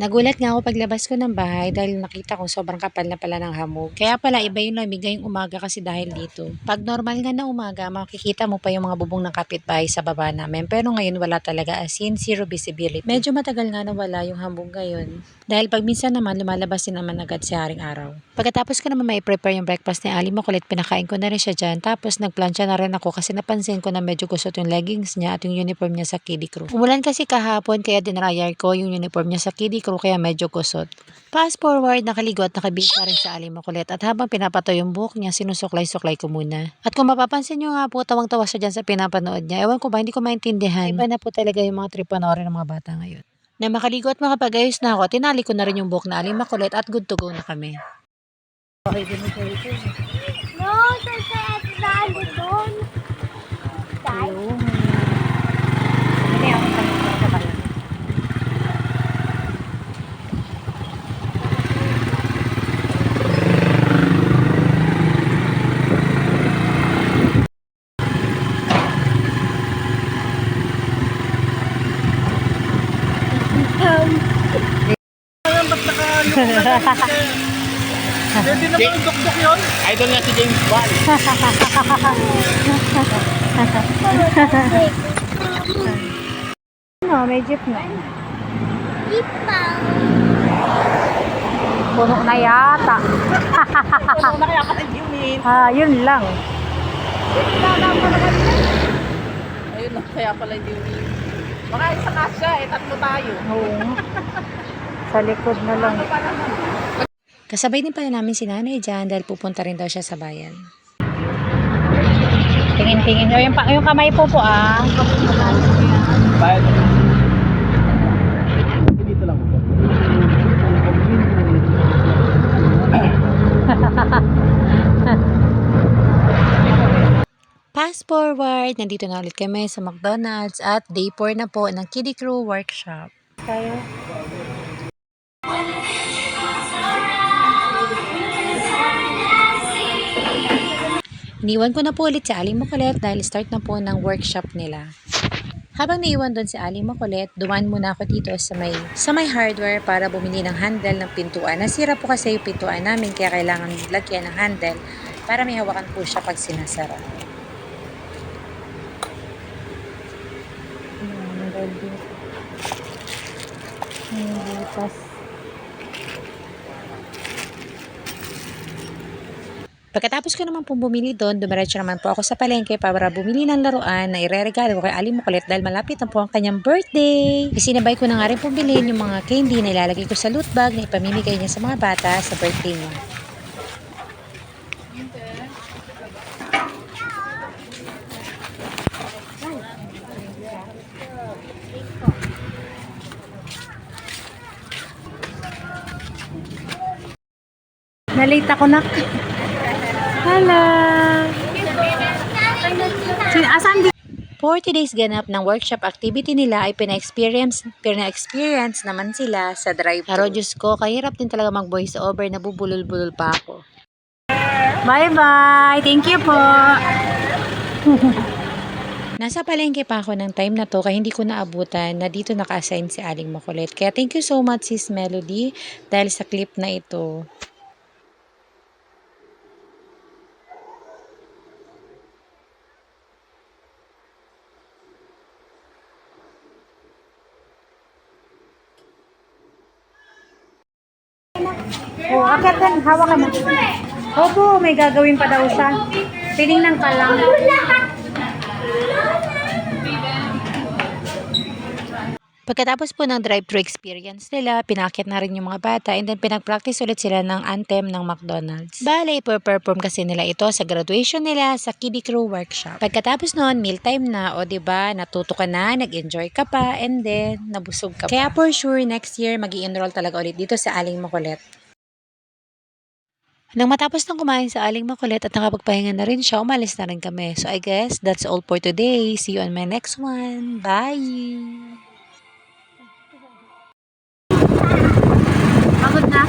Nagulat nga ako paglabas ko ng bahay dahil nakita ko sobrang kapal na pala ng hamog. Kaya pala iba yung lamig ngayong umaga kasi dahil dito. Pag normal nga na umaga, makikita mo pa yung mga bubong ng kapitbahay sa baba namin. Pero ngayon wala talaga, as in zero visibility. Medyo matagal nga na wala yung hamog ngayon. Dahil pag minsan naman lumalabas din naman agad si Haring Araw. Pagkatapos ko naman may prepare yung breakfast ni Ali Makulit, pinakain ko na rin siya dyan. Tapos nagplansya na rin ako kasi napansin ko na medyo gusot yung leggings niya at yung uniform niya sa kiddie crew. Umulan kasi kahapon kaya dinrayar ko yung uniform niya sa kiddie crew kaya medyo kusot. Fast forward, nakaligo at nakabihis na rin sa Ali Makulit at habang pinapatoy yung buhok niya, sinusuklay-suklay ko muna. At kung mapapansin nyo nga po, tawang-tawa siya dyan sa pinapanood niya. Ewan ko ba, hindi ko maintindihan. Iba na po talaga yung mga trip panoorin ng mga bata ngayon. Na makaligo at makapag-ayos na ako, tinali ko na rin yung buhok na Ali Makulit at good to go na kami. Okay, din siya ito. No, sa dali doon. Dahil. Hindi ako sa pala. Pwede na ba yung dukduk yun? Idol nga si James Bond. Ano, may jeep na. Ipang. Puno na yata. Ano na kaya pala yun eh? Yun lang. Ayun na kaya pala yun eh. Baka isa kasya eh, tatlo tayo. Oo. Sa likod na lang. Ano pa naman? Kasabay din pala namin si nanay dyan dahil pupunta rin daw siya sa bayan. Tingin-tingin nyo. Yung kamay po ah. Bayad. Dito lang po. Fast forward, nandito na ulit kami sa McDonald's at day 4 na po ng Kiddie Crew Workshop. Tayo. Iniwan ko na po ulit si Ali Makulit dahil start na po ng workshop nila. Habang naiwan doon si Ali Makulit, dumaan muna ako dito sa may hardware para bumili ng handle ng pintuan. Nasira po kasi yung pintuan namin kaya kailangan lagyan ng handle para may hawakan po siya pag sinasara. Pagkatapos ko naman pong bumili doon, dumiretso naman po ako sa palengke para bumili ng laruan na ireregalo ko kay Ali Makulit dahil malapit na po ang kanyang birthday. Isinabay ko na nga rin pong bilhin yung mga candy na ilalagay ko sa loot bag na ipamimigay niya sa mga bata sa birthday niya. Nalate ako na. Hello! Asan 40 days ganap ng workshop activity nila ay pina-experience naman sila sa drive-thru. Pero Diyos ko, kahirap din talaga mag-voice over, nabubulol-bulol pa ako. Bye-bye! Thank you po! Nasa palengke pa ako ng time na to kaya hindi ko naabutan na dito naka-assign si Aling Makulit. Kaya thank you so much Sis Melody dahil sa clip na ito. Oh, akit yan. Hawak ka na. Opo, may gagawin pa daw siya. Tinignan ka lang. Pagkatapos po ng drive-thru experience nila, pinakit na rin yung mga bata and then pinag-practice ulit sila ng anthem ng McDonald's. Bale, ipo-perform kasi nila ito sa graduation nila sa Kiddie Crew Workshop. Pagkatapos noon, mealtime na, o diba, natuto ka na, nag-enjoy ka pa, and then, nabusog ka pa. Kaya for sure, next year, mag-i-enroll talaga ulit dito sa Aling Makulit. Nang matapos ng kumain sa Aling Makulit at nakapagpahinga na rin siya, umalis na rin kami. So I guess that's all for today. See you on my next one. Bye! Pagod na?